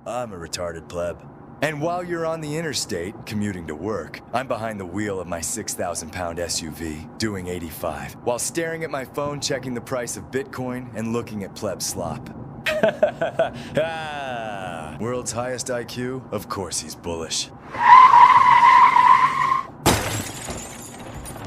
I'm a retarded pleb. And while you're on the interstate, commuting to work, I'm behind the wheel of my 6,000-pound SUV, doing 85, while staring at my phone checking the price of Bitcoin and looking at pleb slop. Ah, world's highest IQ? Of course he's bullish.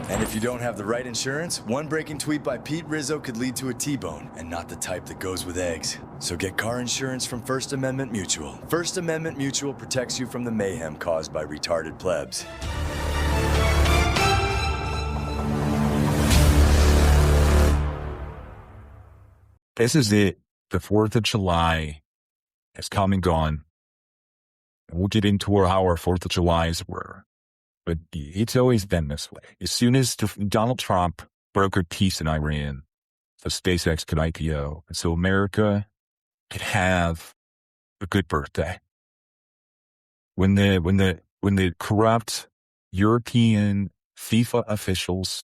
And if you don't have the right insurance, one breaking tweet by Pete Rizzo could lead to a T-bone, and not the type that goes with eggs. So get car insurance from First Amendment Mutual. First Amendment Mutual protects you from the mayhem caused by retarded plebs. This is it. The 4th of July has come and gone. We'll get into how our 4th of Julys were. But it's always been this way. As soon as Donald Trump brokered peace in Iran, so SpaceX could IPO, and so America could have a good birthday. When the corrupt European FIFA officials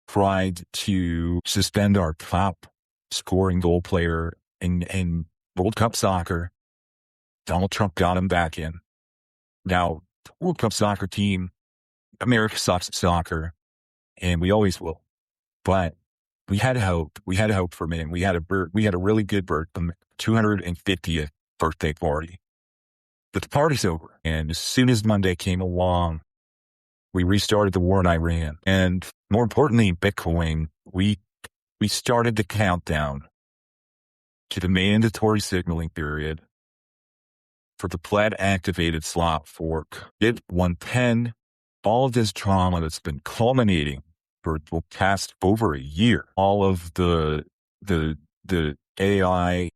tried to suspend our top scoring goal player in World Cup soccer, Donald Trump got him back in. Now, the World Cup soccer team, America sucks at soccer, and we always will. But we had hope. We had hope for him. We had a really good 250th birthday party. But the party's over. And as soon as Monday came along, we restarted the war in Iran. And more importantly, Bitcoin, we started the countdown to the mandatory signaling period for the pleb-activated slot fork. It 110, all of this trauma that's been culminating for the past over a year. All of the AI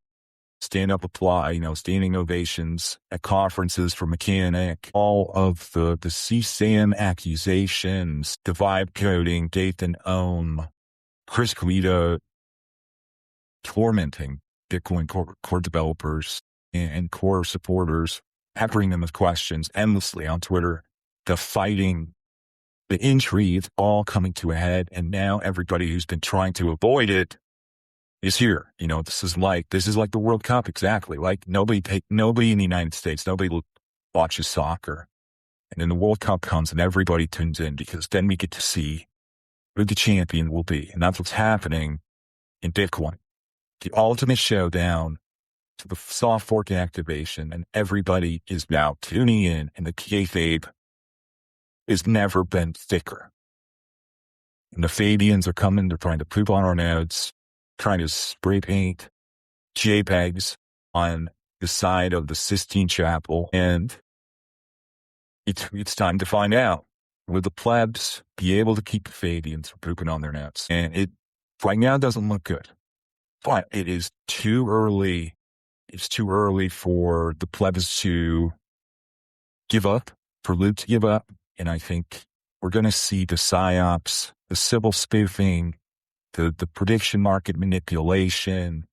stand-up apply, standing ovations at conferences for Mechanic, all of the CSAM accusations, the vibe coding, Dathan Ohm, Chris Guida tormenting Bitcoin core developers and core supporters, peppering them with questions endlessly on Twitter, the fighting, the intrigue, it's all coming to a head. And now everybody who's been trying to avoid it is here. This is like the World Cup. Exactly. Like nobody in the United States, nobody watches soccer. And then the World Cup comes and everybody tunes in because then we get to see who the champion will be. And that's what's happening in Bitcoin. The ultimate showdown to the soft fork activation, and everybody is now tuning in, and the kayfabe has never been thicker. And the Fabians are coming, they're trying to poop on our nodes, trying to spray paint JPEGs on the side of the Sistine Chapel, and it's time to find out. Will the plebs be able to keep the Fabians from pooping on their nodes? And it right now doesn't look good. But it is too early. It's too early for the plebs to give up, for Loot to give up. And I think we're going to see the psyops, the civil spoofing, the prediction market manipulation,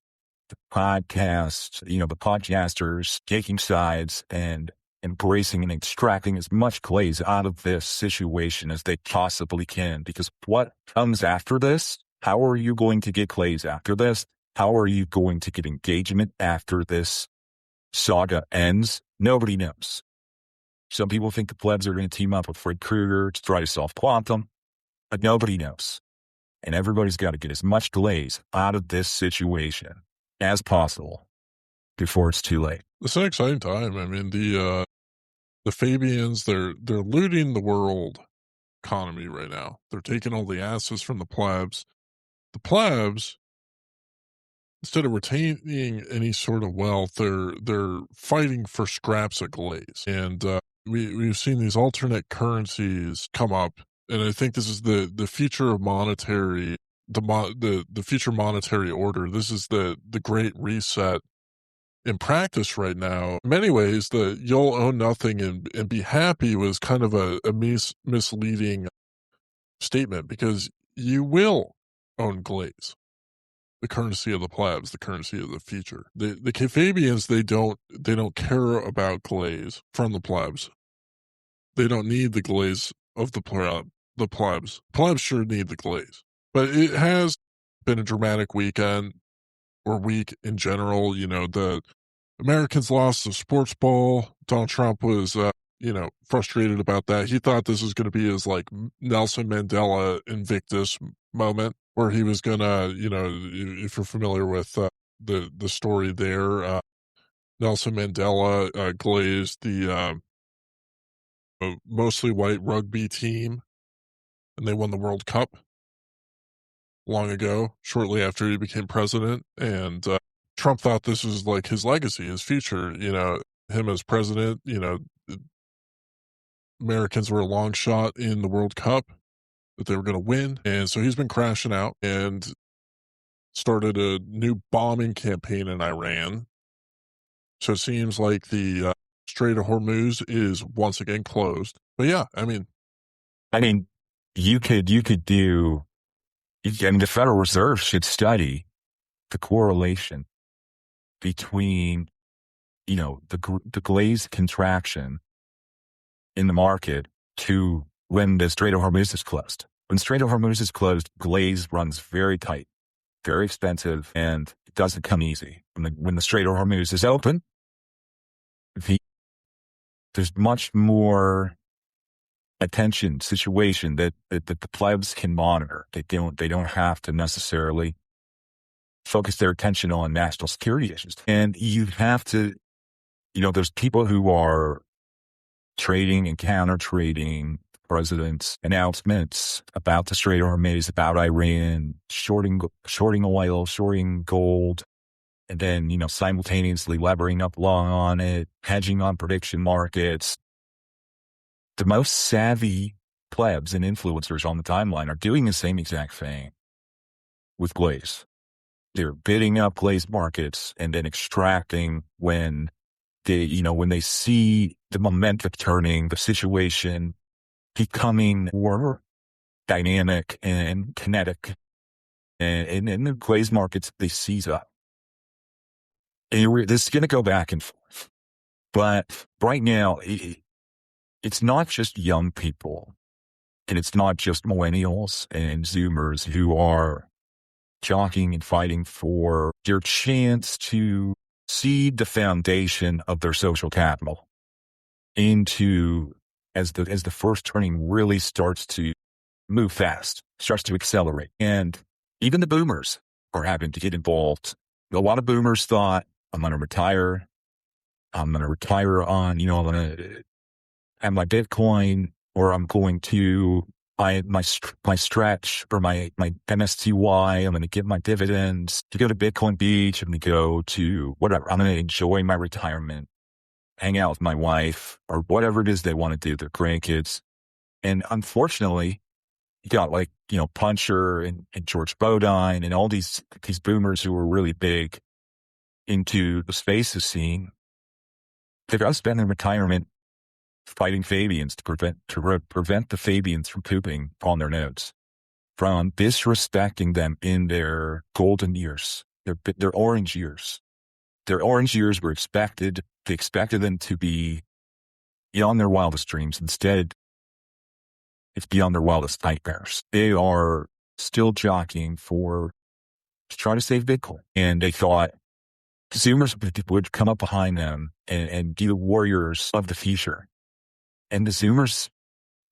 the podcasts, the podcasters taking sides and embracing and extracting as much glaze out of this situation as they possibly can. Because what comes after this? How are you going to get glaze after this? How are you going to get engagement after this saga ends? Nobody knows. Some people think the plebs are going to team up with Fred Krueger to try to solve quantum, but nobody knows. And everybody's got to get as much glaze out of this situation as possible before it's too late. It's an exciting time. I mean, the Fabians, they're looting the world economy right now. They're taking all the assets from the plebs. The plebs, instead of retaining any sort of wealth, they're fighting for scraps of glaze. And we've seen these alternate currencies come up, and I think this is the future of monetary, the future monetary order. This is the great reset in practice right now. In many ways, the you'll own nothing and be happy was kind of a misleading statement, because you will own glaze. The currency of the plebs, the currency of the future. The Kayfabians, they don't care about glaze from the plebs. They don't need the glaze of the plebs. Plebs sure need the glaze. But it has been a dramatic weekend, or week in general. Americans lost the sports ball. Donald Trump was, frustrated about that. He thought this was going to be his like Nelson Mandela Invictus moment, where he was gonna, if you're familiar with the story there, Nelson Mandela glazed the mostly white rugby team, and they won the World Cup long ago, shortly after he became president. And Trump thought this was like his legacy, his future. Him as president. Americans were a long shot in the World Cup that they were going to win, and so he's been crashing out and started a new bombing campaign in Iran. So it seems like the Strait of Hormuz is once again closed. But yeah, I mean, you could do. I mean, the Federal Reserve should study the correlation between, the glaze contraction in the market to when the Strait of Hormuz is closed. When Strait of Hormuz is closed, glaze runs very tight, very expensive, and it doesn't come easy. When the Strait of Hormuz is open, there's much more attention situation that the plebs can monitor. They don't have to necessarily focus their attention on national security issues. And you have to, there's people who are trading and counter trading president's announcements about the Strait of Hormuz, about Iran, shorting oil, shorting gold, and then, simultaneously levering up long on it, hedging on prediction markets. The most savvy plebs and influencers on the timeline are doing the same exact thing with glaze. They're bidding up glaze markets and then extracting when they see the momentum turning, the situation becoming more dynamic and kinetic. And in the glaze markets, they seize up. And this is going to go back and forth. But right now, it's not just young people, and it's not just millennials and Zoomers who are jockeying and fighting for their chance to seed the foundation of their social capital into as the first turning really starts to move fast, starts to accelerate. And even the boomers are having to get involved. A lot of boomers thought, I'm going to retire on, I'm going to have my Bitcoin, or I'm going to buy my stretch or my MSTY. I'm going to get my dividends to go to Bitcoin Beach. I'm going to go to whatever. I'm going to enjoy my retirement, hang out with my wife, or whatever it is they want to do, their grandkids. And unfortunately, you got Puncher and George Bodine and all these boomers who were really big into the spaces scene. They've got to spend their retirement fighting Fabians to prevent the Fabians from pooping on their nodes, from disrespecting them in their golden years, their orange years. Their orange years were expected. They expected them to be beyond their wildest dreams. Instead, it's beyond their wildest nightmares. They are still jockeying to try to save Bitcoin. And they thought consumers would come up behind them and be the warriors of the future. And the Zoomers,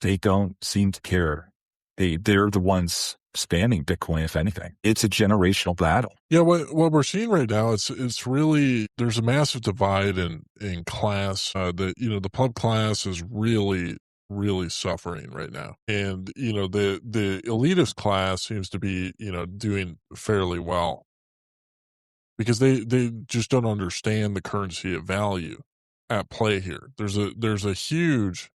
they don't seem to care. They're the ones spamming Bitcoin, if anything. It's a generational battle. Yeah, what we're seeing right now, it's really, there's a massive divide in class. The pleb class is really, really suffering right now. And, the elitist class seems to be, doing fairly well, because they just don't understand the currency of value at play here. There's a huge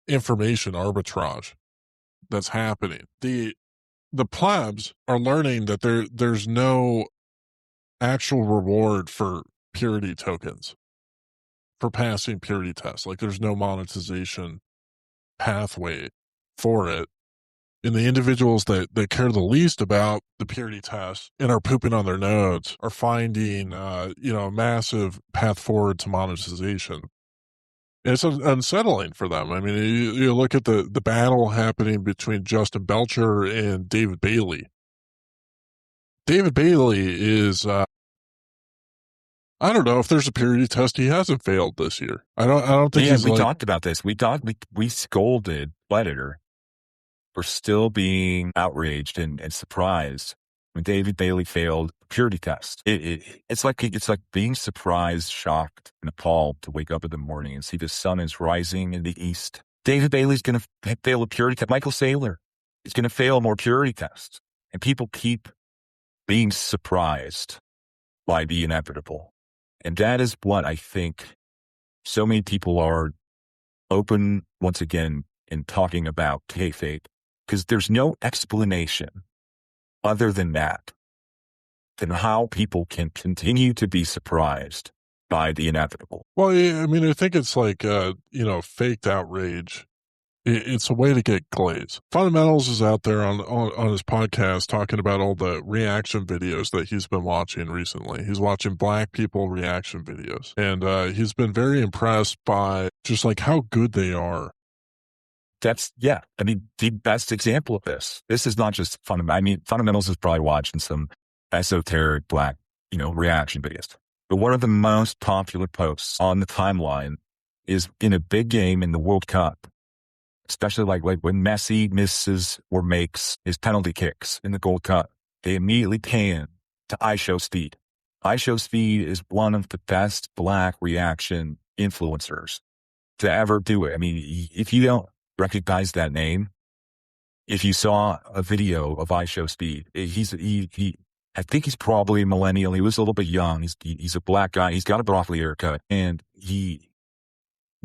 information arbitrage that's happening. The plebs are learning that there's no actual reward for purity tokens, for passing purity tests. Like, there's no monetization pathway for it. And the individuals that care the least about the purity tests and are pooping on their nodes are finding, a massive path forward to monetization. And it's unsettling for them. I mean, you look at the battle happening between Justin Belcher and David Bailey. David Bailey is I don't know if there's a purity test he hasn't failed this year. I don't think Yeah, he's we like, talked about this. We scolded Predator for still being outraged and surprised when David Bailey failed the purity test. It's like being surprised, shocked, and appalled to wake up in the morning and see the sun is rising in the east. David Bailey's going to fail a purity test. Michael Saylor is going to fail more purity tests. And people keep being surprised by the inevitable. And that is what I think so many people are open once again in talking about kayfabe, because there's no explanation other than that, than how people can continue to be surprised by the inevitable. well, yeah, I mean, I think it's like, faked outrage. It's a way to get glaze. Fundamentals is out there on his podcast talking about all the reaction videos that he's been watching recently. He's watching black people reaction videos, and he's been very impressed by just like how good they are. I mean, the best example of this is not just Fundamentals is probably watching some esoteric black, reaction videos. But one of the most popular posts on the timeline is in a big game in the World Cup, especially like when Messi misses or makes his penalty kicks in the Gold Cup, they immediately pan to iShowSpeed. iShowSpeed is one of the best black reaction influencers to ever do it. I mean, if you don't recognize that name, if you saw a video of iShowSpeed, I think he's probably a millennial. He was a little bit young. He's a black guy. He's got a broccoli haircut, and he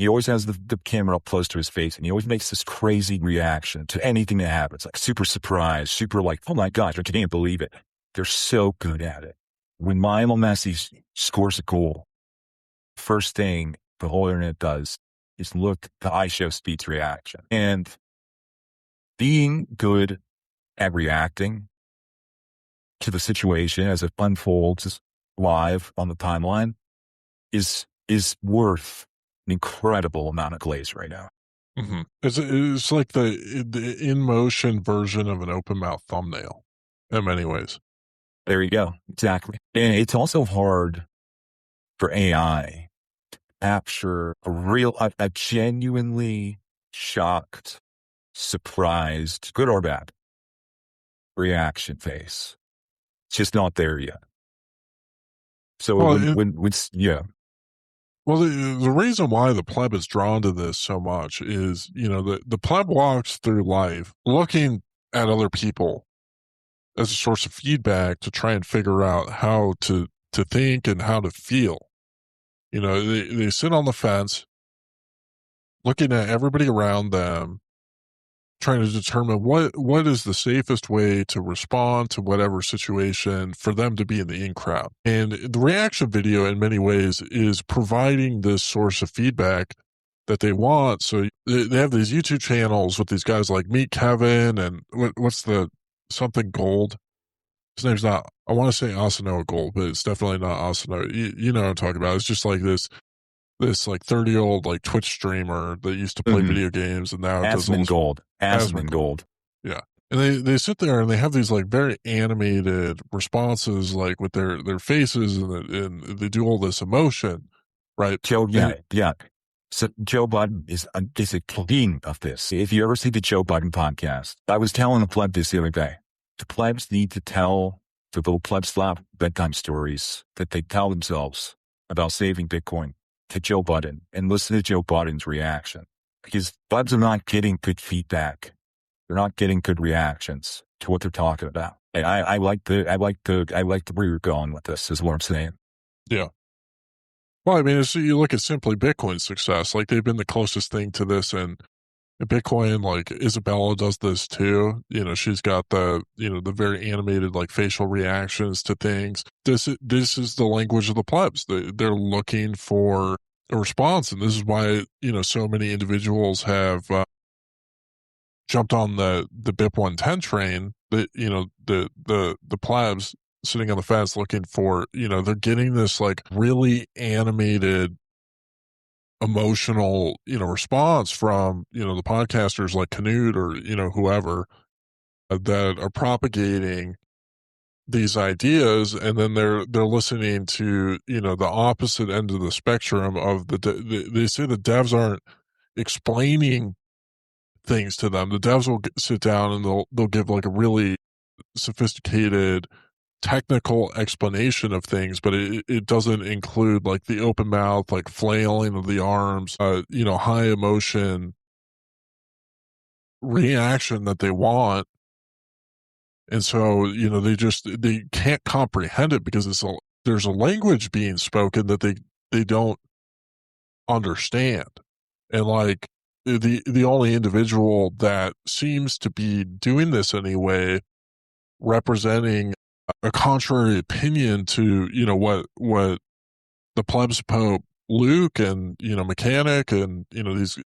always has the camera up close to his face, and he always makes this crazy reaction to anything that happens, like super surprised, super like, oh my gosh, I can't believe it. They're so good at it. When Lionel Messi scores a goal, first thing the whole internet does is look to iShowSpeed's reaction. And being good at reacting to the situation as it unfolds live on the timeline is worth an incredible amount of glaze right now. Mm-hmm. It's like the in motion version of an open mouth thumbnail in many ways. There you go. Exactly. And it's also hard for AI to capture a genuinely shocked, surprised, good or bad reaction face. It's just not there yet. So yeah. Well, the reason why the pleb is drawn to this so much is, the pleb walks through life looking at other people as a source of feedback to try and figure out how to think and how to feel. They sit on the fence looking at everybody around them, trying to determine what is the safest way to respond to whatever situation for them to be in the in crowd. And the reaction video in many ways is providing this source of feedback that they want. So they have these YouTube channels with these guys like Meet Kevin and what's the something Gold. His name's not, I want to say Asano Gold, but it's definitely not Asano. You know what I'm talking about. It's just like this like 30-year-old like Twitch streamer that used to play video games and now does all Asman Gold. Yeah. And they sit there and they have these like very animated responses, like with their faces, and they do all this emotion, right? Yeah. So Joe Budden is a king of this. If you ever see the Joe Budden podcast, I was telling the pleb this the other day. The plebs need to tell the little pleb slap bedtime stories that they tell themselves about saving Bitcoin to Joe Budden and listen to Joe Budden's reaction, because plebs are not getting good feedback. They're not getting good reactions to what they're talking about. And I like the where you're going with this is what I'm saying. Yeah. Well, I mean, you look at Simply Bitcoin's success, like they've been the closest thing to this, and Bitcoin, like Isabella does this too. She's got the very animated like facial reactions to things. This is the language of the plebs. They're looking for a response, and this is why so many individuals have jumped on the BIP 110 train. That the plebs sitting on the fence looking for they're getting this like really animated, emotional, response from, the podcasters like Canute or, whoever that are propagating these ideas, and then they're listening to, the opposite end of the spectrum of they say the devs aren't explaining things to them. The devs will sit down and they'll give like a really sophisticated technical explanation of things, but it doesn't include like the open mouth, like flailing of the arms, high emotion reaction that they want. And so, they can't comprehend it because there's a language being spoken that they don't understand. And like the only individual that seems to be doing this anyway, representing a contrary opinion to, what the plebs Pope Luke and, Mechanic and, these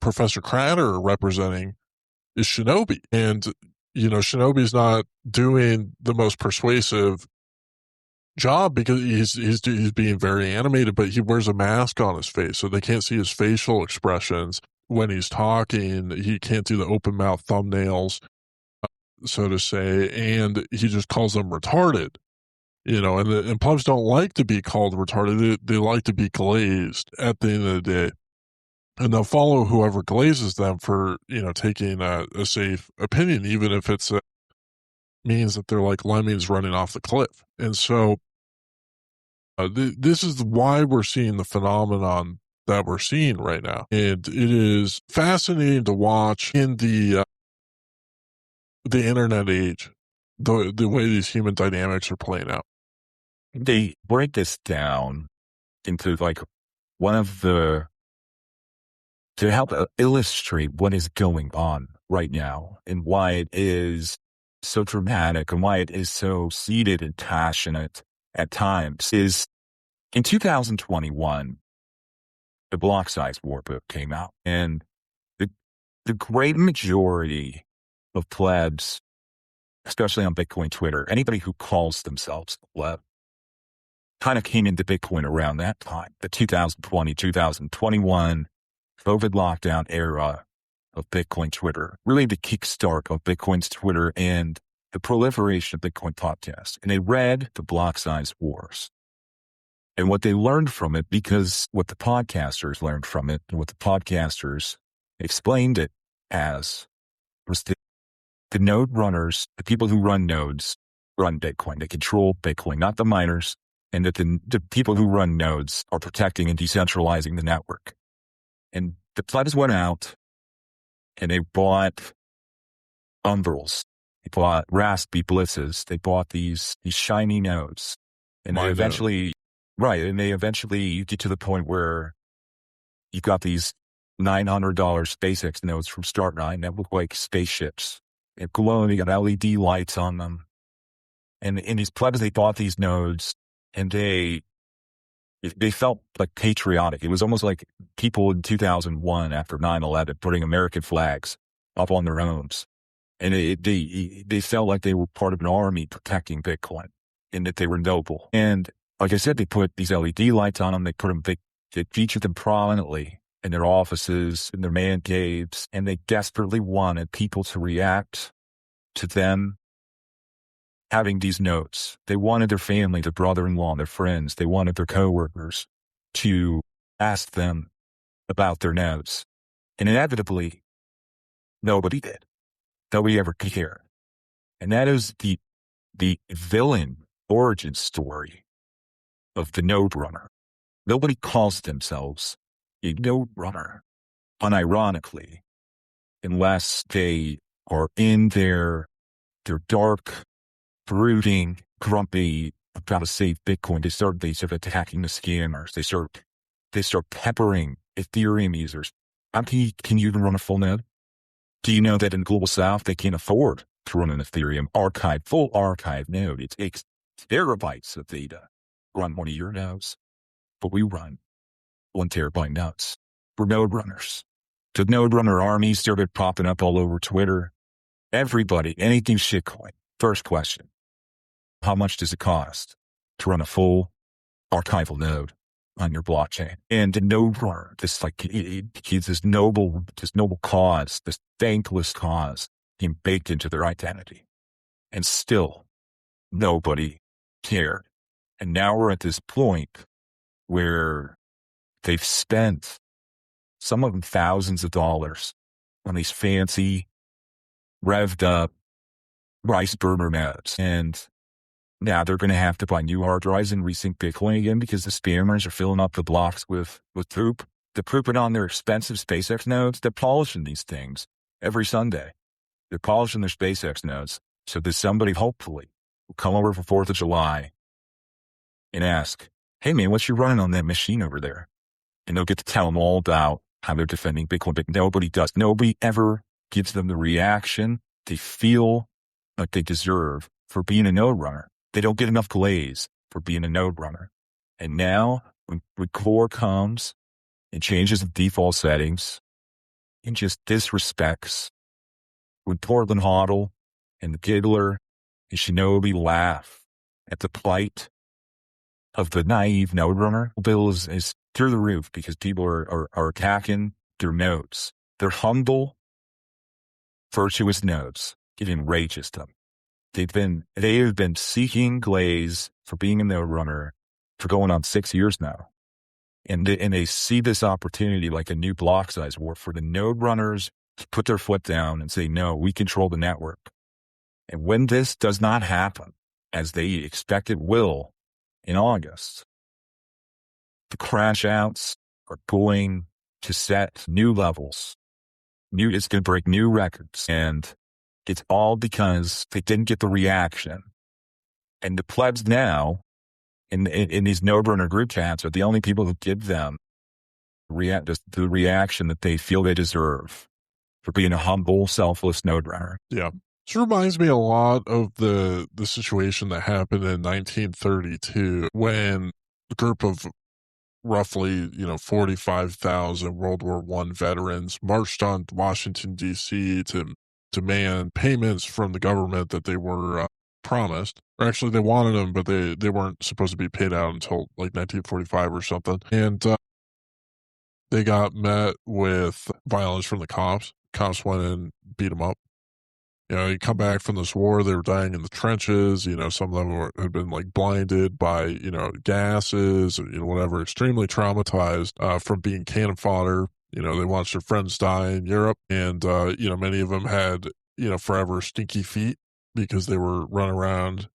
Professor Cratter are representing is Shinobi. And, Shinobi's not doing the most persuasive job because he's being very animated, but he wears a mask on his face, so they can't see his facial expressions when he's talking. He can't do the open mouth thumbnails, so to say, and he just calls them retarded. And plebs don't like to be called retarded. They like to be glazed at the end of the day. And they'll follow whoever glazes them for, taking a safe opinion, even if it's means that they're like lemmings running off the cliff. And so this is why we're seeing the phenomenon that we're seeing right now. And it is fascinating to watch in the internet age, the way these human dynamics are playing out. They break this down into like one of the, to help illustrate what is going on right now and why it is so dramatic and why it is so seated and passionate at times, is in 2021, the Block Size War book came out, and the great majority of plebs, especially on Bitcoin Twitter, anybody who calls themselves a pleb, kind of came into Bitcoin around that time, the 2020, 2021 COVID lockdown era of Bitcoin Twitter, really the kickstart of Bitcoin's Twitter and the proliferation of Bitcoin podcasts. And they read the Block Size Wars. And what they learned from it, because what the podcasters learned from it, and what the podcasters explained it as, was the node runners, the people who run nodes, run Bitcoin. They control Bitcoin, not the miners. And that the people who run nodes are protecting and decentralizing the network. And the plebs went out and they bought Umbrals. They bought Raspberry Blitzes. They bought these shiny nodes. And they eventually, you get to the point where you've got these $900 SpaceX nodes from Start9 that look like spaceships. They're glowing, they got LED lights on them. And in these plebs, they bought these nodes and they felt like patriotic. It was almost like people in 2001 after 9/11 putting American flags up on their homes. And they felt like they were part of an army protecting Bitcoin and that they were noble. And like I said, they put these LED lights on them. They featured them prominently in their offices, in their man caves, and they desperately wanted people to react to them having these notes. They wanted their family, their brother-in-law, their friends, they wanted their coworkers to ask them about their notes. And inevitably, nobody did. Nobody ever cared. And that is the villain origin story of the node runner. Nobody calls themselves a node runner, unironically, unless they are in their dark, brooding, grumpy, about to save Bitcoin. They start attacking the scammers. They start peppering Ethereum users. Can you even run a full node? Do you know that in Global South, they can't afford to run an Ethereum full archive node? It takes terabytes of data to run one of your nodes. But we run 1 terabyte nodes. We're node runners. The node runner army started popping up all over Twitter. Everybody, anything shitcoin. First question: how much does it cost to run a full archival node on your blockchain? And the node runner, this noble cause, this thankless cause, being baked into their identity. And still, nobody cared. And now we're at this point where they've spent, some of them, thousands of dollars on these fancy, revved up rice burner nodes. And now they're going to have to buy new hard drives and resync Bitcoin again because the spammers are filling up the blocks with poop. They're pooping on their expensive SpaceX nodes. They're polishing these things every Sunday. They're polishing their SpaceX nodes. So there's somebody, hopefully, will come over for 4th of July and ask, hey, man, what's you running on that machine over there? And they'll get to tell them all about how they're defending Bitcoin. But nobody does. Nobody ever gives them the reaction they feel like they deserve for being a node runner. They don't get enough glaze for being a node runner. And now, when Core comes and changes the default settings and just disrespects, when Portland Hodl and the Giggler and Shinobi laugh at the plight of the naive node runner, bill is through the roof because people are attacking their nodes. Their humble, virtuous nodes get enrages them. They have been seeking glaze for being a node runner for going on 6 years now. And they see this opportunity like a new block size war for the node runners to put their foot down and say, no, we control the network. And when this does not happen, as they expect it will in August, the crash outs are going to set new levels. It's going to break new records. And it's all because they didn't get the reaction. And the plebs now, in these node runner group chats, are the only people who give them the reaction that they feel they deserve for being a humble, selfless node runner. Yeah. This reminds me a lot of the situation that happened in 1932 when a group of roughly, 45,000 World War I veterans marched on Washington, D.C. to demand payments from the government that they were promised. Or actually, they wanted them, but they weren't supposed to be paid out until like 1945 or something. And they got met with violence from the cops. Cops went and beat them up. You come back from this war, they were dying in the trenches. Some of them had been like blinded by, gases, whatever, extremely traumatized from being cannon fodder. They watched their friends die in Europe. And, many of them had, forever stinky feet because they were running around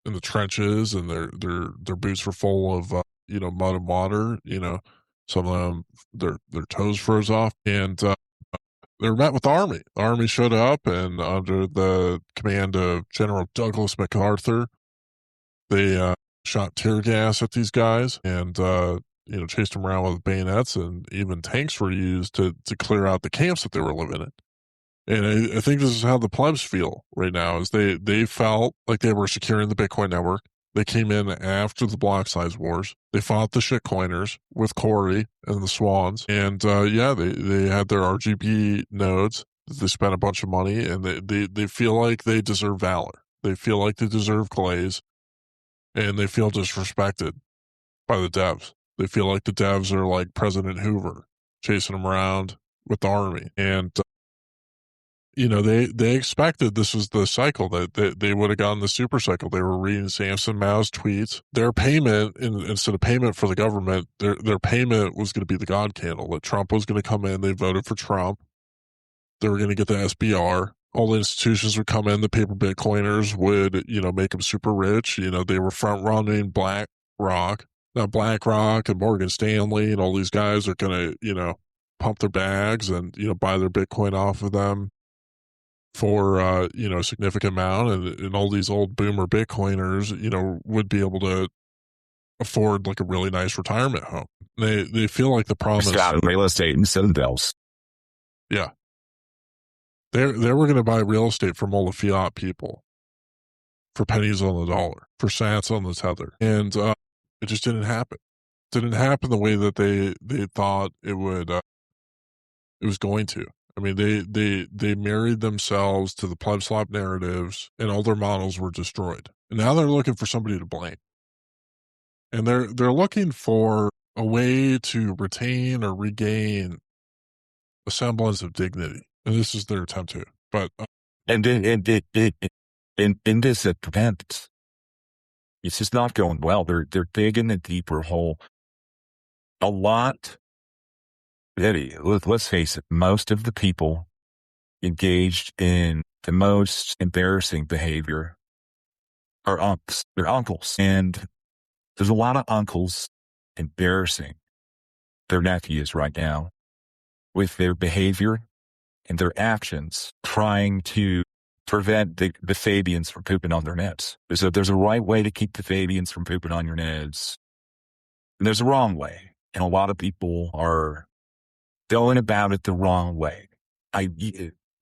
in the trenches and their boots were full of, mud and water. Some of them, their toes froze off. And, they were met with the Army. The Army showed up, and under the command of General Douglas MacArthur, they shot tear gas at these guys and, chased them around with bayonets, and even tanks were used to clear out the camps that they were living in. And I think this is how the plebs feel right now, is they felt like they were securing the Bitcoin network. They came in after the block size wars. They fought the shitcoiners with Corey and the Swans. And they had their RGB nodes. They spent a bunch of money, and they feel like they deserve valor. They feel like they deserve glaze, and they feel disrespected by the devs. They feel like the devs are like President Hoover, chasing them around with the Army. And they expected this was the cycle, that they would have gotten the super cycle. They were reading Samson Mao's tweets. Their payment, instead of payment for the government, their payment was going to be the God candle, that Trump was going to come in. They voted for Trump. They were going to get the SBR. All the institutions would come in. The paper Bitcoiners would, make them super rich. They were front running BlackRock. Now BlackRock and Morgan Stanley and all these guys are going to, pump their bags and, buy their Bitcoin off of them for, a significant amount. And all these old boomer Bitcoiners, would be able to afford like a really nice retirement home. They feel like the promise. Real estate and Citadels. Yeah. They were going to buy real estate from all the fiat people for pennies on the dollar, for sats on the tether. And it just didn't happen. It didn't happen the way that they thought it would. It was going to. I mean, they married themselves to the pleb slop narratives, and all their models were destroyed. And now they're looking for somebody to blame. And they're looking for a way to retain or regain a semblance of dignity. And this is their attempt to. But and this it prevents It's just not going well. They're digging a deeper hole. A lot. Eddie, let's face it, most of the people engaged in the most embarrassing behavior are unks. They're uncles. And there's a lot of uncles embarrassing their nephews right now with their behavior and their actions, trying to prevent the Fabians from pooping on their nets. So there's a right way to keep the Fabians from pooping on your nets. And there's a wrong way. And a lot of people are going about it the wrong way.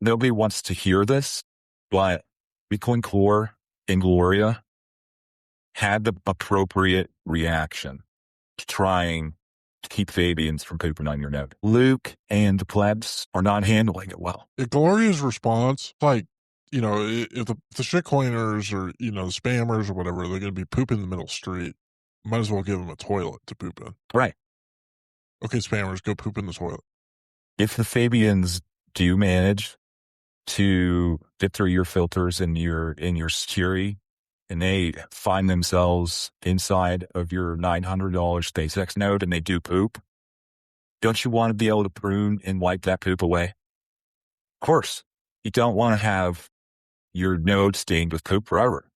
Nobody wants to hear this, but Bitcoin Core and Gloria had the appropriate reaction to trying to keep Fabians from pooping on your node. Luke and the plebs are not handling it well. Gloria's response, like, if the shitcoiners or, the spammers or whatever, they're going to be pooping in the middle street, might as well give them a toilet to poop in. Right. Okay, spammers, go poop in the toilet. If the Fabians do manage to get through your filters in your security, and they find themselves inside of your $900 SpaceX node and they do poop, don't you want to be able to prune and wipe that poop away? Of course. You don't want to have your node stained with poop forever.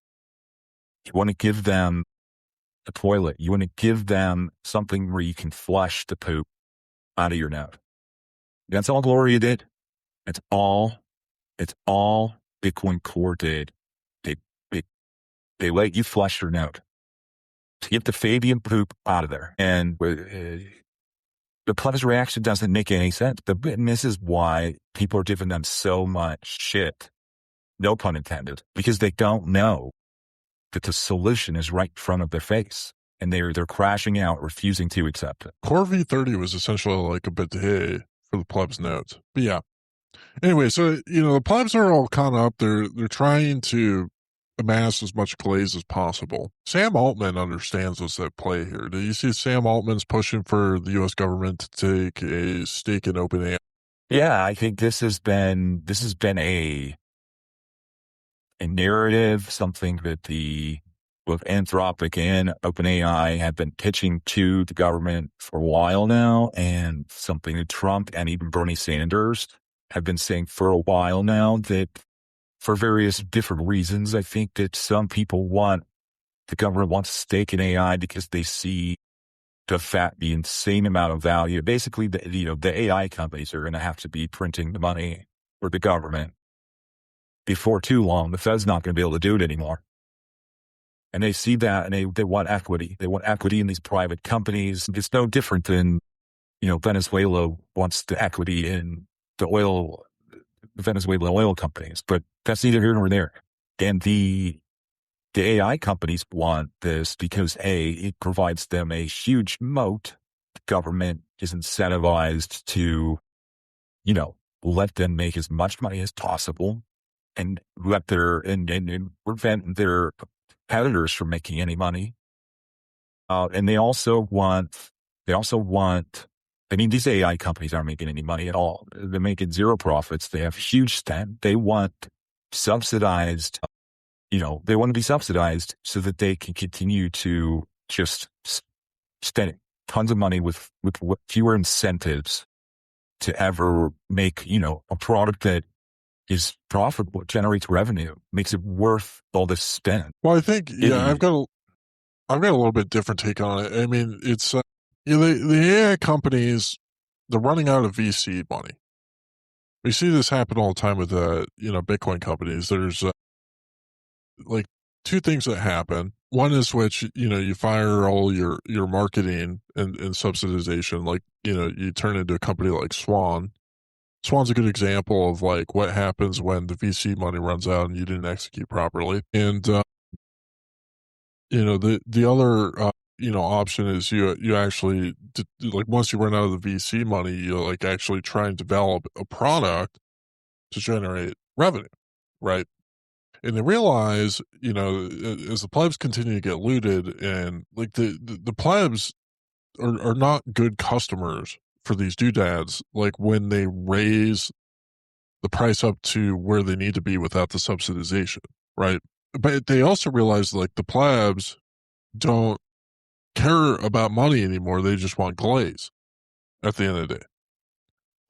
You want to give them a toilet. You want to give them something where you can flush the poop out of your node. That's all Gloria did. It's all Bitcoin Core did. They let you flush your node to get the Fabian poop out of there. And the plebs reaction doesn't make any sense. And this is why people are giving them so much shit. No pun intended. Because they don't know that the solution is right in front of their face. And they're crashing out, refusing to accept it. Core V30 was essentially like a bidet for the plebs nodes. But yeah. Anyway, so, the plebs are all kind of up there. They're trying to amass as much glaze as possible. Sam Altman understands what's at play here. Do you see Sam Altman's pushing for the U.S. government to take a stake in OpenAI? Yeah, I think this has been a narrative, something that both Anthropic and OpenAI have been pitching to the government for a while now, and something that Trump and even Bernie Sanders have been saying for a while now, that for various different reasons, I think that some people the government wants to stake in AI because they see the insane amount of value. Basically, the AI companies are going to have to be printing the money for the government before too long. The Fed's not going to be able to do it anymore. And they see that, and they want equity. They want equity in these private companies. It's no different than, Venezuela wants the equity in the Venezuelan oil companies. But that's neither here nor there. And the AI companies want this because it provides them a huge moat. The government is incentivized to, let them make as much money as possible and let and prevent their competitors from making any money. And they also want, these AI companies aren't making any money at all. They're making zero profits. They have huge spend. They want subsidized, they want to be subsidized so that they can continue to just spend tons of money with fewer incentives to ever make, a product that is profitable, generates revenue, makes it worth all this spend. Well, I think, I've got a little bit different take on it. I mean, it's, the AI companies, they're running out of VC money. We see this happen all the time with, Bitcoin companies. There's, like two things that happen. One is which, you fire all your marketing and subsidization. Like, you turn into a company like Swan. Swan's a good example of like what happens when the VC money runs out and you didn't execute properly. And, the other, option is you actually, like once you run out of the VC money, you like actually try and develop a product to generate revenue, right? And they realize, as the plebs continue to get looted, and like the plebs are not good customers for these doodads, like when they raise the price up to where they need to be without the subsidization, right? But they also realize like the plebs don't care about money anymore. They just want glaze at the end of the day.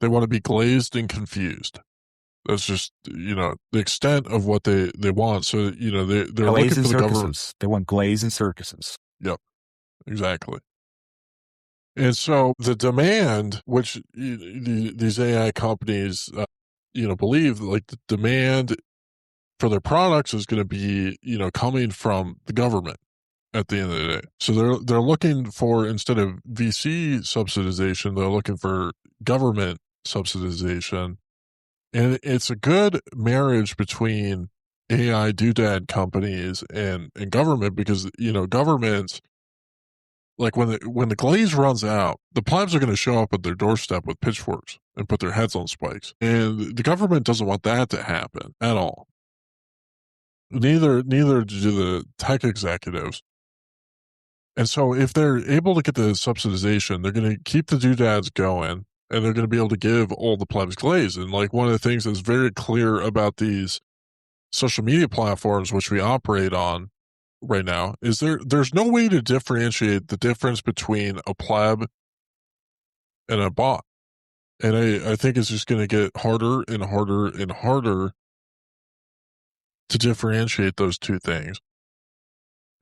They want to be glazed and confused. That's just, the extent of what they want. So, they're looking for the government. They want glaze and circuses. Yep, exactly. And so the demand, which these AI companies, believe, like, the demand for their products is going to be, coming from the government at the end of the day. So they're looking for, instead of VC subsidization, they're looking for government subsidization. And it's a good marriage between AI doodad companies and government, because, governments, like, when the glaze runs out, the plebs are going to show up at their doorstep with pitchforks and put their heads on spikes. And the government doesn't want that to happen at all. Neither do the tech executives. And so if they're able to get the subsidization, they're going to keep the doodads going, and they're going to be able to give all the plebs glaze. And, like, one of the things that's very clear about these social media platforms, which we operate on right now, is there's no way to differentiate the difference between a pleb and a bot. And I think it's just going to get harder and harder and harder to differentiate those two things.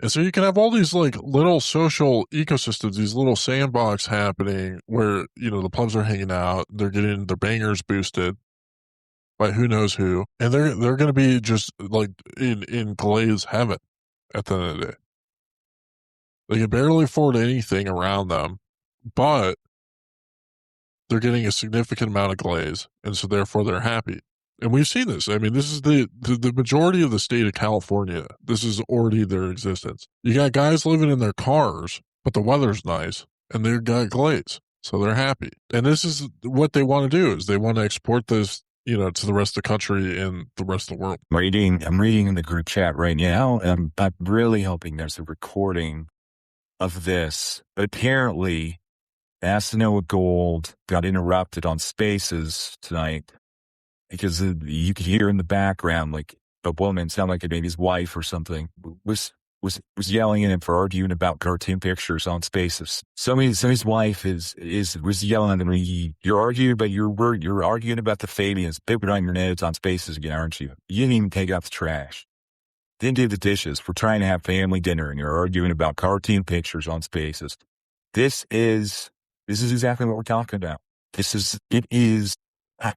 And so you can have all these, like, little social ecosystems, these little sandbox happening where, the plebs are hanging out, they're getting their bangers boosted by who knows who, and they're going to be just, like, in glaze heaven at the end of the day. They can barely afford anything around them, but they're getting a significant amount of glaze, and so therefore they're happy. And we've seen this. I mean, this is the majority of the state of California. This is already their existence. You got guys living in their cars, but the weather's nice, and they've got glaze, so they're happy. And this is what they want to do, is they want to export this, to the rest of the country and the rest of the world. I'm reading in the group chat right now, and I'm really hoping there's a recording of this. Apparently, Asanoa Gold got interrupted on Spaces tonight, because you could hear in the background, like, a woman, sound like it maybe his wife or something, was yelling at him for arguing about cartoon pictures on Spaces. So his wife was yelling at him, you're arguing about you're arguing about the Fabians, put on your notes on Spaces again, aren't you? You didn't even take out the trash. Didn't do the dishes. We're trying to have family dinner, and you're arguing about cartoon pictures on Spaces. This is exactly what we're talking about. It is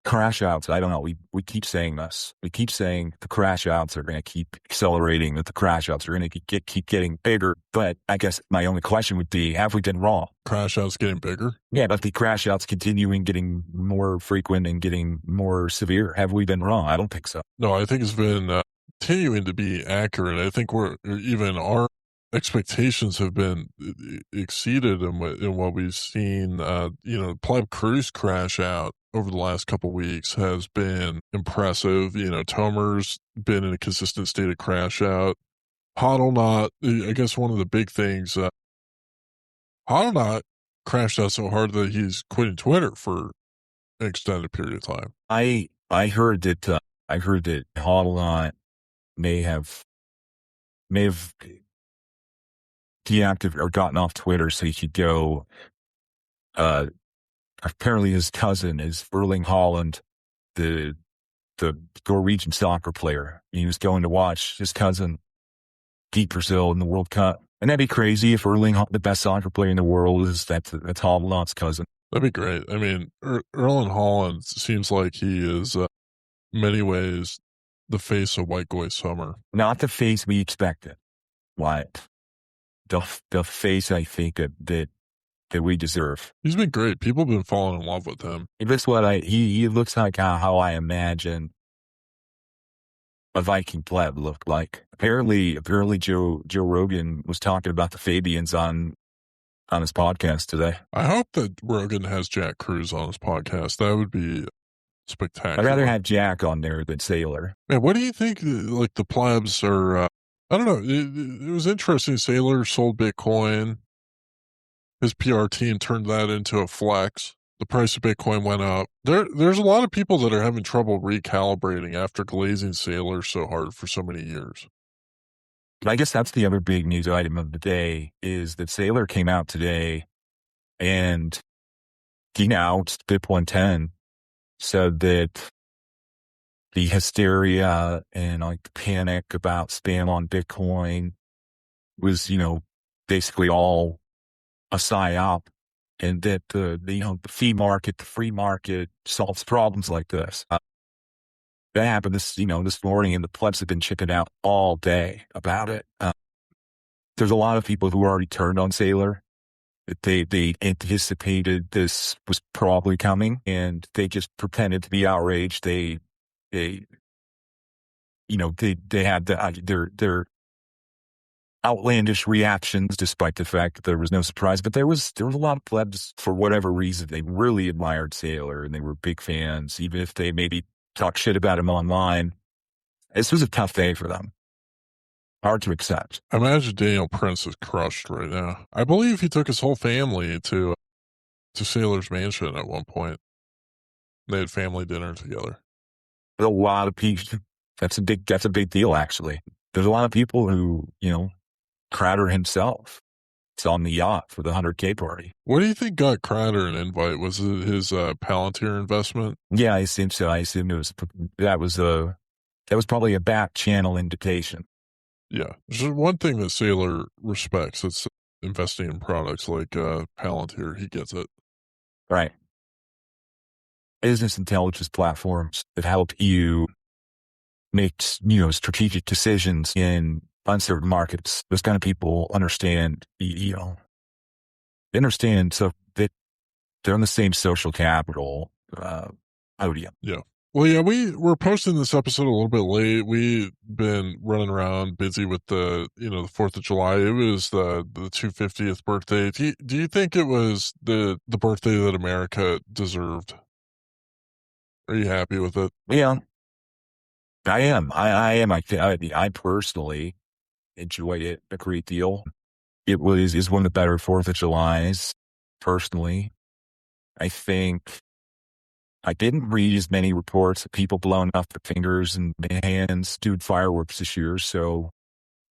crash outs. I don't know. We keep saying this. We keep saying the crash outs are going to keep accelerating, that the crash outs are going to keep getting bigger. But I guess my only question would be, have we been wrong? Crash outs getting bigger? Yeah, but the crash outs continuing, getting more frequent and getting more severe. Have we been wrong? I don't think so. No, I think it's been continuing to be accurate. I think even our expectations have been exceeded in what we've seen. Pleb Cruz crash out over the last couple weeks has been impressive. Tomer's been in a consistent state of crash out. Hodlnot, I guess one of the big things, Hodlnot crashed out so hard that he's quitting Twitter for an extended period of time. I heard that Hodlnot may have deactivated or gotten off Twitter so he could go. Apparently his cousin is Erling Haaland, the Norwegian soccer player. He was going to watch his cousin beat Brazil in the World Cup. And that'd be crazy if Erling, the best soccer player in the world, that's Haaland's cousin. That'd be great. I mean, Erling Haaland seems like he is, in many ways, the face of White Boy Summer. Not the face we expected. What? The face I think that we deserve. He's been great. People have been falling in love with him. He looks like how I imagine a Viking pleb looked like. Apparently Joe Rogan was talking about the Fabians on his podcast today. I hope that Rogan has Jack Cruz on his podcast. That would be spectacular. I'd rather have Jack on there than Sailor. Man, what do you think, like, the plebs are, I don't know. It was interesting. Sailor sold Bitcoin. His PR team turned that into a flex. The price of Bitcoin went up. There's a lot of people that are having trouble recalibrating after glazing Sailor so hard for so many years. I guess that's the other big news item of the day is that Sailor came out today and he announced BIP 110 said that the hysteria and like the panic about spam on Bitcoin was, basically all a psyop, and that the fee market, the free market solves problems like this. That happened this morning, and the plebs have been chipping out all day about it. There's a lot of people who already turned on Sailor. They anticipated this was probably coming, and they just pretended to be outraged. They had their outlandish reactions, despite the fact that there was no surprise. But there was a lot of plebs, for whatever reason, they really admired Sailor and they were big fans, even if they maybe talk shit about him online. This was a tough day for them. Hard to accept. I imagine Daniel Prince is crushed right now. I believe he took his whole family to Sailor's mansion at one point. They had family dinner together. A lot of people. That's a big deal, actually. There's a lot of people who, Crowder himself. It's on the yacht for the 100K party. What do you think got Crowder an invite? Was it his Palantir investment? Yeah, I assume so. I assume that was probably a back channel invitation. Yeah. There's one thing that Sailor respects. It's investing in products like Palantir. He gets it. Right. Business intelligence platforms that help you make, strategic decisions in uncertain markets. Those kind of people understand, so that they're on the same social capital podium. Yeah. Well, yeah, we're posting this episode a little bit late. We've been running around busy with the 4th of July. It was the 250th birthday. Do you think it was the birthday that America deserved? Are you happy with it? Yeah, I am. I am. I personally enjoyed it a great deal. It is one of the better 4th of Julys, personally. I think I didn't read as many reports of people blowing off their fingers and hands doing fireworks this year. So,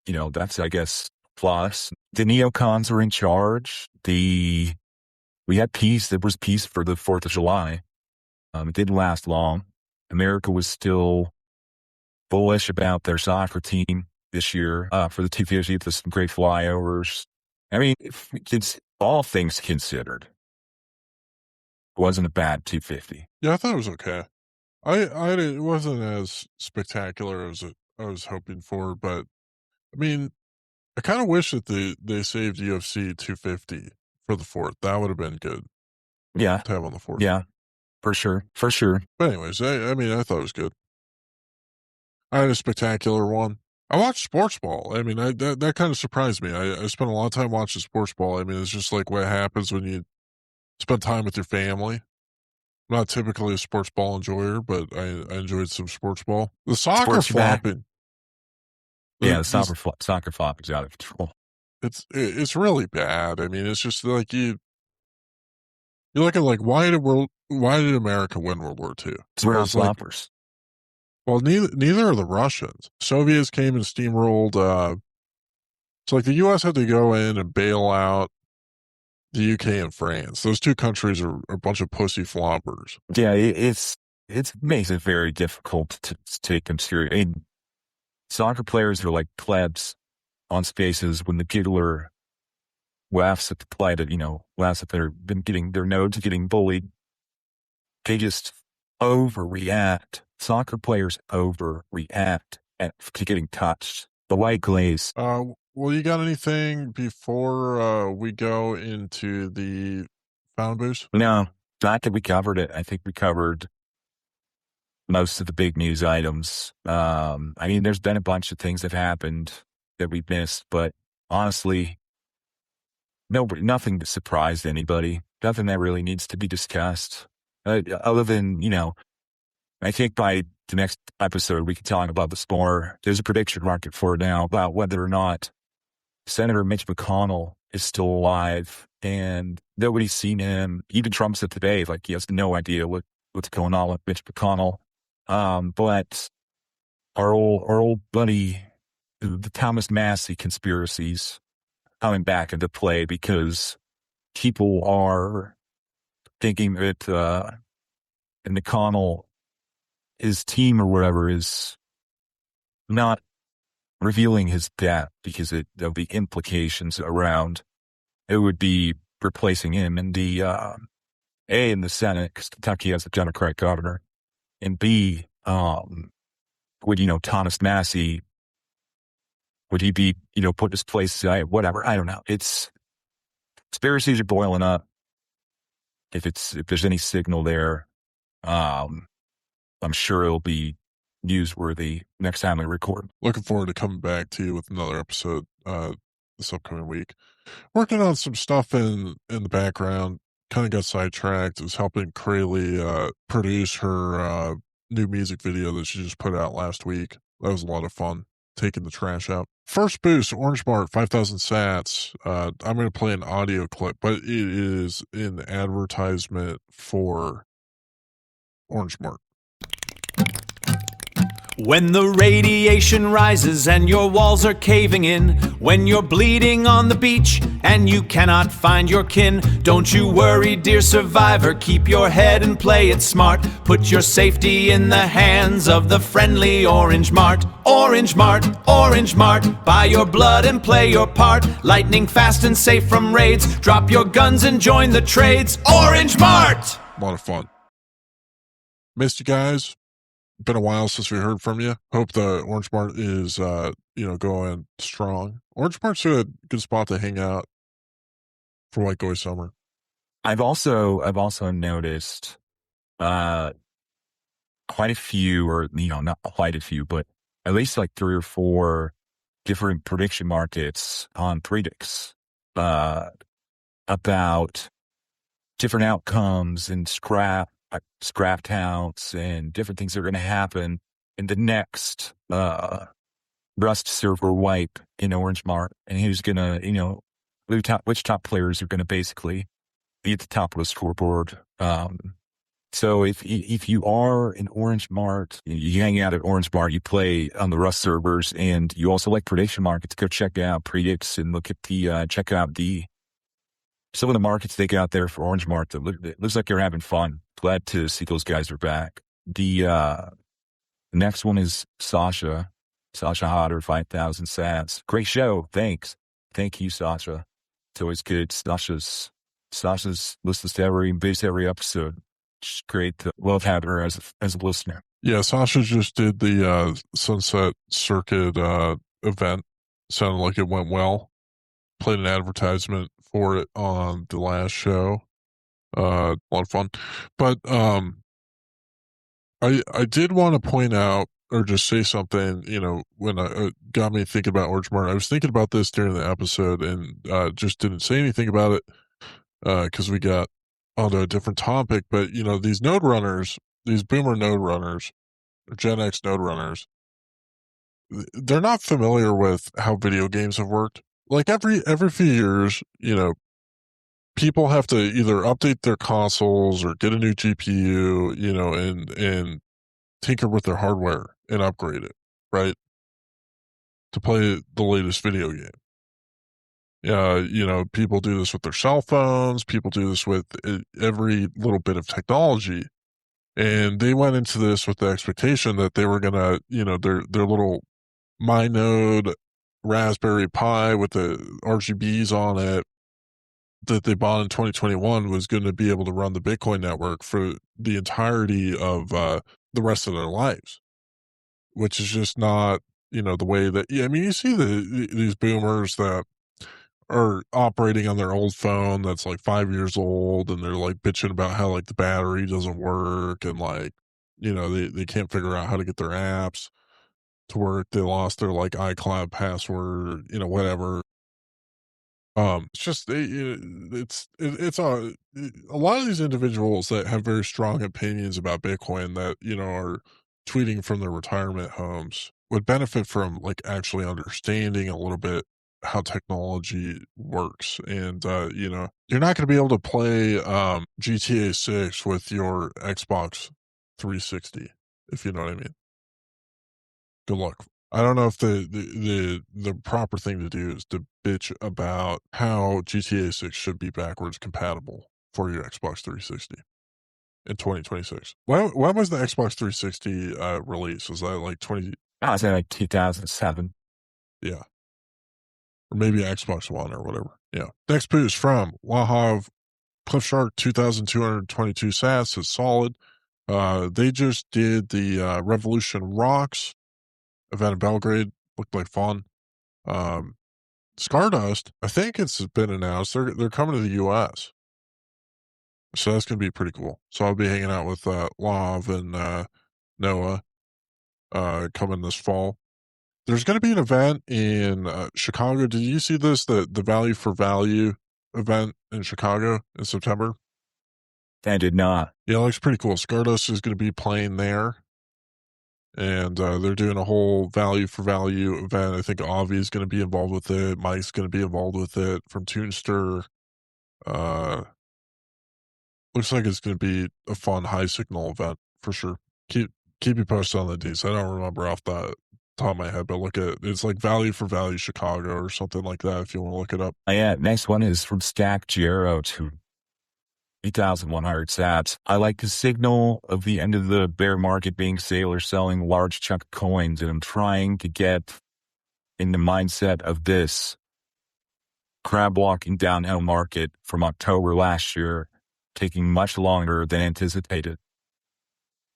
that's, I guess, plus. The neocons are in charge. We had peace. There was peace for the 4th of July. It didn't last long. America was still bullish about their soccer team this year for the 250th. There's some great flyovers. I mean, it's all things considered. It wasn't a bad 250. Yeah, I thought it was okay. It wasn't as spectacular as I was hoping for, but I mean, I kind of wish that they saved UFC 250 for the 4th. That would have been good. Yeah, to have on the 4th. Yeah, for sure. But anyways, I thought it was good. I had a spectacular one. I watched sports ball. I mean, that kind of surprised me. I spent a lot of time watching sports ball. I mean, it's just like what happens when you spend time with your family. I'm not typically a sports ball enjoyer, but I enjoyed some sports ball. The soccer flopping. Yeah, the soccer flop is out of control. It's really bad. I mean, it's just like you're looking like why did America win World War II? We're not floppers. Well, neither are the Russians. Soviets came and steamrolled. So like the U.S. had to go in and bail out the U.K. and France. Those two countries are a bunch of pussy floppers. Yeah, it makes it very difficult to take them serious. I mean, soccer players are like plebs on spaces when the giggler laughs at the play that, laughs at their nodes getting bullied. They just overreact. Soccer players overreact to getting touched. The white glaze. Well, you got anything before we go into the found boost? No, not that we covered it. I think we covered most of the big news items. I mean, there's been a bunch of things that happened that we missed, but honestly, nothing that surprised anybody. Nothing that really needs to be discussed. Other than, I think by the next episode, we can talk about this more. There's a prediction market for it now about whether or not Senator Mitch McConnell is still alive, and nobody's seen him. Even Trump said today, like, he has no idea what's going on with Mitch McConnell. But our old buddy the Thomas Massey conspiracies coming back into play because people are thinking that McConnell, his team or whatever, is not revealing his death because of the implications around it would be replacing him in the A, in the Senate, because Kentucky has a Democrat governor, and B, would, Thomas Massey, would he be, put in his place, whatever, I don't know. Conspiracies are boiling up. If there's any signal there, I'm sure it'll be newsworthy next time we record. Looking forward to coming back to you with another episode this upcoming week. Working on some stuff in the background. Kind of got sidetracked. Was helping Crayley produce her new music video that she just put out last week. That was a lot of fun, taking the trash out. First boost, Orange Mart, 5,000 sats. I'm going to play an audio clip, but it is an advertisement for Orange Mart. When the radiation rises and your walls are caving in, when you're bleeding on the beach and you cannot find your kin, don't you worry, dear survivor, keep your head and play it smart. Put your safety in the hands of the friendly Orange Mart. Orange Mart, Orange Mart, buy your blood and play your part. Lightning fast and safe from raids, drop your guns and join the trades. Orange Mart! A lot of fun. Missed you guys. Been a while since we heard from you. Hope the Orange Mart is, going strong. Orange Mart's a good spot to hang out for White Boy Summer. I've also noticed quite a few, or not quite a few, but at least like 3 or 4 different prediction markets on Predix about different outcomes and scrap counts and different things that are going to happen in the next Rust server wipe in Orange Mart, and who's going to, which top players are going to basically be at the top of the scoreboard. So if you are in Orange Mart, you hang out at Orange Mart, you play on the Rust servers, and you also like prediction markets, go check out Predix and look at check out some of the markets they got there for Orange Mart. It looks like they're having fun. Glad to see those guys are back. The next one is Sasha Hodder, 5,000 sats. Great show. Thanks. Thank you, Sasha. It's always good. Sasha's listens to every episode. She's great. Love having her as a listener. Yeah, Sasha just did the Sunset Circuit event. Sounded like it went well. Played an advertisement for it on the last show. A lot of fun. But I did want to point out or just say something, when I got me thinking about Orange Mart. I was thinking about this during the episode and just didn't say anything about it because we got onto a different topic. But, these node runners, these boomer node runners, or Gen X node runners, they're not familiar with how video games have worked. Like every few years, people have to either update their consoles or get a new GPU, and tinker with their hardware and upgrade it, right? To play the latest video game. People do this with their cell phones. People do this with every little bit of technology. And they went into this with the expectation that they were going to, their little MyNode Raspberry Pi with the RGBs on it that they bought in 2021 was going to be able to run the Bitcoin network for the entirety of the rest of their lives, which is just not, the way that, you see these boomers that are operating on their old phone that's like 5 years old, and they're like bitching about how like the battery doesn't work, and like, they can't figure out how to get their apps to work. They lost their like iCloud password, whatever. It's just it's a lot of these individuals that have very strong opinions about Bitcoin that are tweeting from their retirement homes would benefit from like actually understanding a little bit how technology works. And you're not going to be able to play GTA 6 with your Xbox 360, if you know what I mean. Good luck. I don't know if the proper thing to do is to bitch about how GTA 6 should be backwards compatible for your Xbox 360 in 2026. When was the Xbox 360 release? Was that like 20? I was like 2007. Yeah. Or maybe Xbox One or whatever. Yeah. Next boost from Lahav Cliffshark 2,222 sats is solid. They just did the Revolution Rocks event in Belgrade. Looked like fun. Stardust, I think it's been announced. They're coming to the US. So that's gonna be pretty cool. So I'll be hanging out with Lav and Noah coming this fall. There's gonna be an event in Chicago. Did you see this? The Value for Value event in Chicago in September? I did not. Yeah, it looks pretty cool. Stardust is going to be playing there, and they're doing a whole value for value event. I think Avi is going to be involved with it. Mike's going to be involved with it from Toonster. Looks like it's going to be a fun high signal event for sure. Keep you posted on the dates. I don't remember off the top of my head, but look at it's like Value for Value Chicago or something like that if you want to look it up. Yeah, next one is from Stack Gero to 8,100 sats. I like the signal of the end of the bear market being sailors selling large chunk of coins, and I'm trying to get in the mindset of this crab walking downhill market from October last year, taking much longer than anticipated.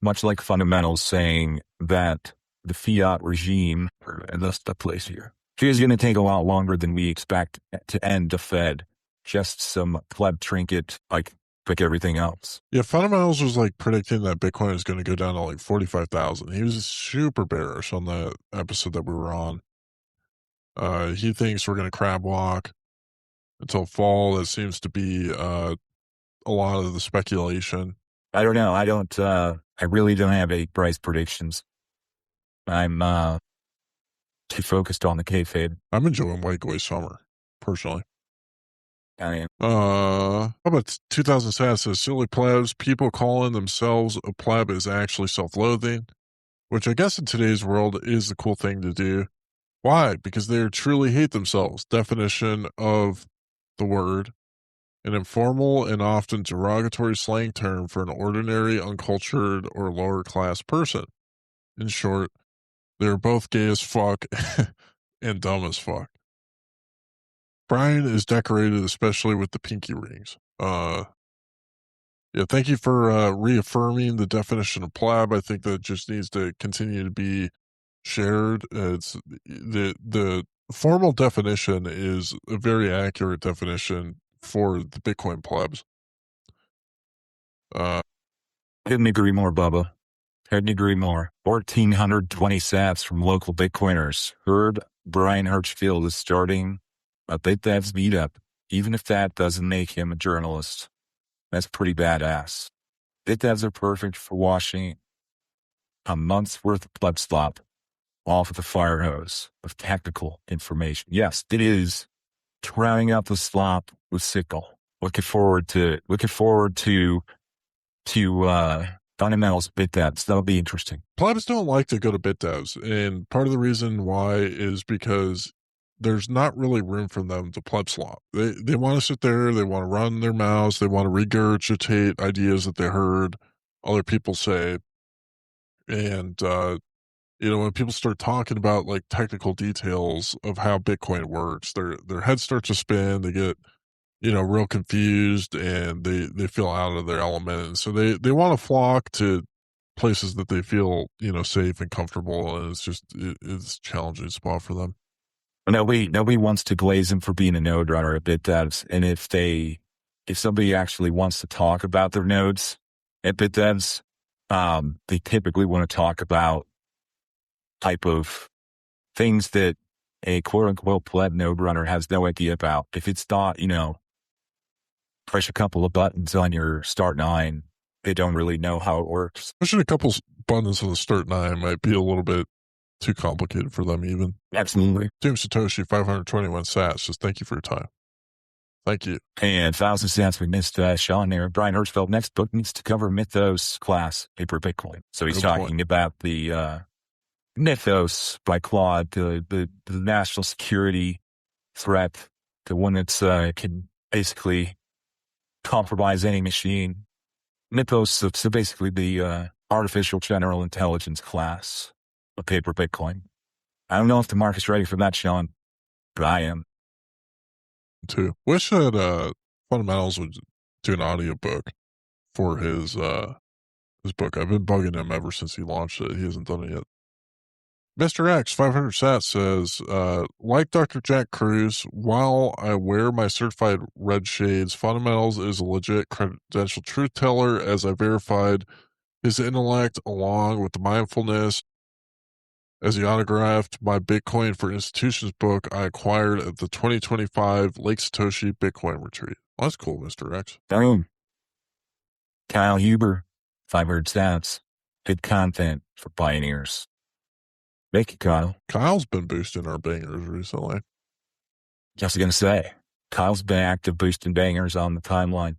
Much like fundamentals saying that the fiat regime, and that's the place here, is going to take a lot longer than we expect to end the Fed. Just some pleb trinket like everything else. Yeah, fundamentals was like predicting that Bitcoin is going to go down to like 45,000. He was super bearish on that episode that we were on. He thinks we're going to crab walk until fall. That seems to be a lot of the speculation. I don't know. I really don't have any price predictions. I'm too focused on the kayfabe. I'm enjoying White Boy Summer, personally. I am. How about 2000 sats says silly plebs, people calling themselves a pleb is actually self-loathing, which I guess in today's world is the cool thing to do. Why? Because they truly hate themselves. Definition of the word: an informal and often derogatory slang term for an ordinary, uncultured, or lower class person. In short, they're both gay as fuck and dumb as fuck. Brian is decorated, especially with the pinky rings. Yeah, thank you for reaffirming the definition of pleb. I think that just needs to continue to be shared. It's the formal definition is a very accurate definition for the Bitcoin plebs. Couldn't agree more, Bubba. Couldn't agree more. 1,420 sats from local Bitcoiners. Heard Brian Hirschfield is starting a BitDevs meetup, even if that doesn't make him a journalist. That's pretty badass. BitDevs are perfect for washing a month's worth of pleb slop off of the fire hose of technical information. Yes, it is. Drowning out the slop with sickle. Looking forward to fundamentals BitDevs. That'll be interesting. Plebs don't like to go to BitDevs, and part of the reason why is because there's not really room for them to pleb slop. They want to sit there, they want to run their mouths, they want to regurgitate ideas that they heard other people say. And, when people start talking about like technical details of how Bitcoin works, their head starts to spin, they get, real confused, and they feel out of their element. And so they want to flock to places that they feel, safe and comfortable. And it's a challenging spot for them. Nobody wants to glaze him for being a node runner at BitDevs. And if somebody actually wants to talk about their nodes at BitDevs, they typically want to talk about type of things that a quote unquote pleb node runner has no idea about. If it's not, push a couple of buttons on your start 9, they don't really know how it works. Pushing a couple buttons on the start 9 might be a little bit too complicated for them even. Absolutely. Doom Satoshi 521 sats says thank you for your time. Thank you. And 1,000 sats we missed Sean there. Brian Hirschfeld next book needs to cover Mythos class paper Bitcoin. So he's talking about the mythos by Claude, the national security threat, the one that's can basically compromise any machine. Mythos, so basically the artificial general intelligence class of paper Bitcoin. I don't know if the market's ready for that, Sean, but I am. Too. Wish that Fundamentals would do an audiobook for his book. I've been bugging him ever since he launched it. He hasn't done it yet. Mr. X 500 Sat says, like Dr. Jack Cruz, while I wear my certified red shades, Fundamentals is a legit credential truth teller, as I verified his intellect along with the mindfulness as he autographed my Bitcoin for Institutions book I acquired at the 2025 Lake Satoshi Bitcoin Retreat. Well, that's cool, Mr. X. Boom. Kyle Huber, 500 Sats. Good content for pioneers. Thank you, Kyle. Kyle's been boosting our bangers recently. Just going to say, Kyle's been active boosting bangers on the timeline.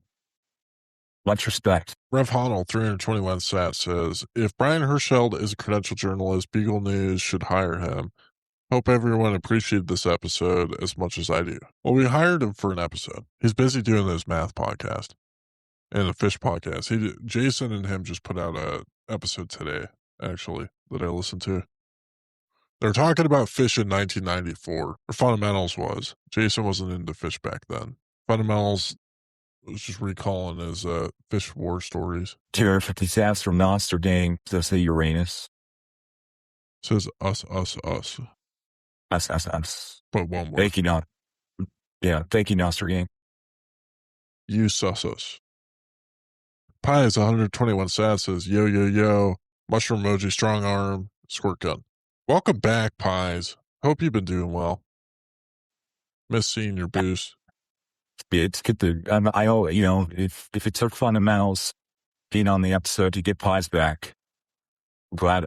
Much respect. Rev Honnold, 321 Sat says, if Brian Herscheld is a credentialed journalist, Bugle News should hire him. Hope everyone appreciated this episode as much as I do. Well, we hired him for an episode. He's busy doing his math podcast and a fish podcast. Jason and him just put out a episode today, actually, that I listened to. They're talking about fish in 1994, or Fundamentals was. Jason wasn't into fish back then. Fundamentals was just recalling his fish war stories. 250 Sats from Nostradamus, does say Uranus. Says us. Us. But one word. Thank you, thank you, Nostradamus. You sus us. Pies 121 Sats says, yo, mushroom emoji, strong arm, squirt gun. Welcome back, Pies. Hope you've been doing well. Miss seeing your boost. It's good to, if it took Fundamentals being on the episode to get Pies back, I'm glad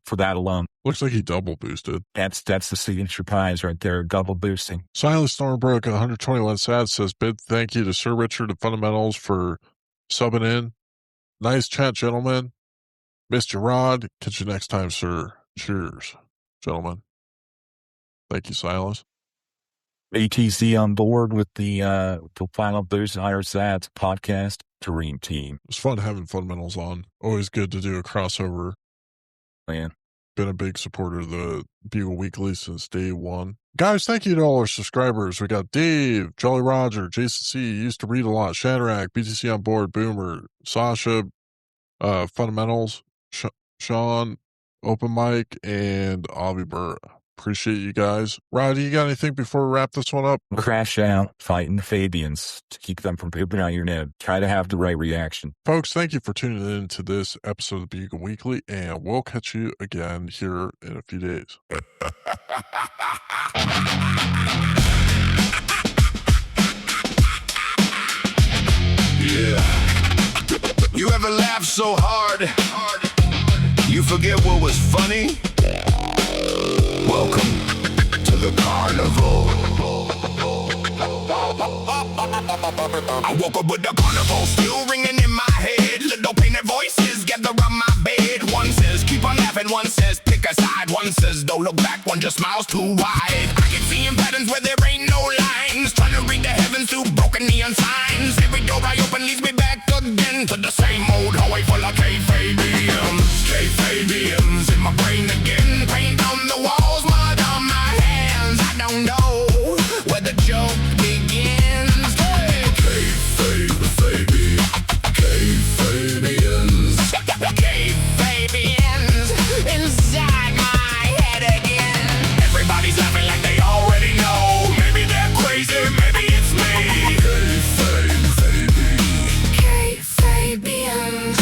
for that alone. Looks like he double boosted. That's the signature Pies right there, double boosting. Silas Stormbrook 121 Sats says, big thank you to Sir Richard and Fundamentals for subbing in. Nice chat, gentlemen. Mr. Rod, catch you next time, sir. Cheers, gentlemen. Thank you, Silas. ATC on board with the final boost higher Sats podcast dream team. It was fun having Fundamentals on. Always good to do a crossover. Man. Been a big supporter of the Bugle Weekly since day one. Guys, thank you to all our subscribers. We got Dave, Jolly Roger, Jason C, used to read a lot, Shadrack, BTC on board, Boomer, Sasha, Fundamentals, Sean, Open Mic, and Avi Burr. Appreciate you guys. Rod, you got anything before we wrap this one up? Crash out, fighting the Fabians to keep them from pooping on your nib. Try to have the right reaction. Folks, thank you for tuning in to this episode of the Bugle Weekly, and we'll catch you again here in a few days. Yeah. You ever laugh so hard you forget what was funny? Welcome to the carnival. I woke up with the carnival still ringing in my head. Little painted voices gather around my bed. One says keep on laughing, one says pick a side, one says don't look back, one just smiles too wide. I can see in patterns where there ain't no lines, trying to read the heavens through broken neon signs. Every door I open leads me back again to the same old hallway full of Kayfabians. Kayfabians in my brain again. Paint on the walls, mud on my hands. I don't know where the joke begins. Hey. Kayfabians. Kayfabians inside my head again. Everybody's laughing like they already know. Maybe they're crazy, maybe it's me. Kayfabians.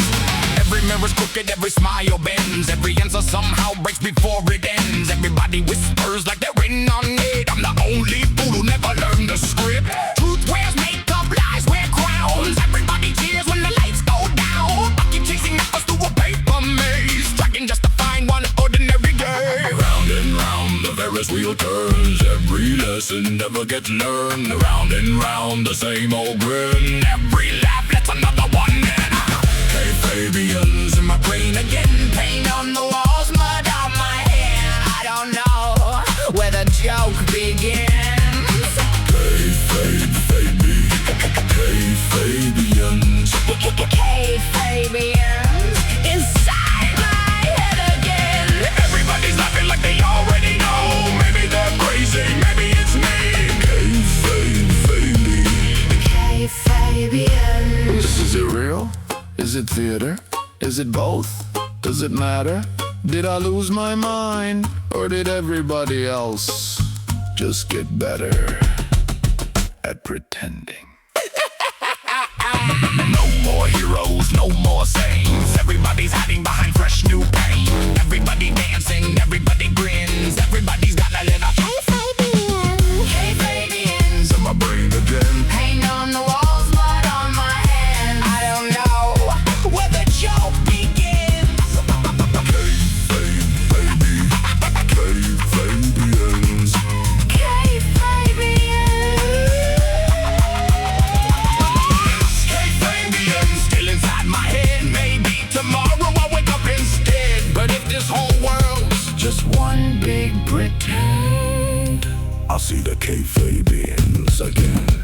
Every mirror's crooked, every smile bends, every answer somehow breaks before it ends. Everybody whispers like they're in on it. I'm the only fool who never learned the script. Truth wears makeup, lies wear crowns. Everybody cheers when the lights go down. I keep chasing numbers through a paper maze, trying just to find one ordinary day. Round and round the Ferris wheel turns. Every lesson never gets learned. Round and round the same old grin. Every laugh lets another one in. Kayfabians in my brain again. Paint on the walls, my Is it real? Is it theater? Is it both? Does it matter? Did I lose my mind? Or did everybody else just get better at pretending? No more heroes, no more sayings. Everybody's hiding behind fresh new paint. Everybody dancing, everybody grins. Everybody's got a little Kayfabians in my brain again. Paint on the walls, blood on my hands. I don't know where the joke begins. Kayfabians. Kayfabians still inside my head. Maybe tomorrow I'll wake up instead. But if this whole world's just one big pretend, I'll see the Kayfabians again.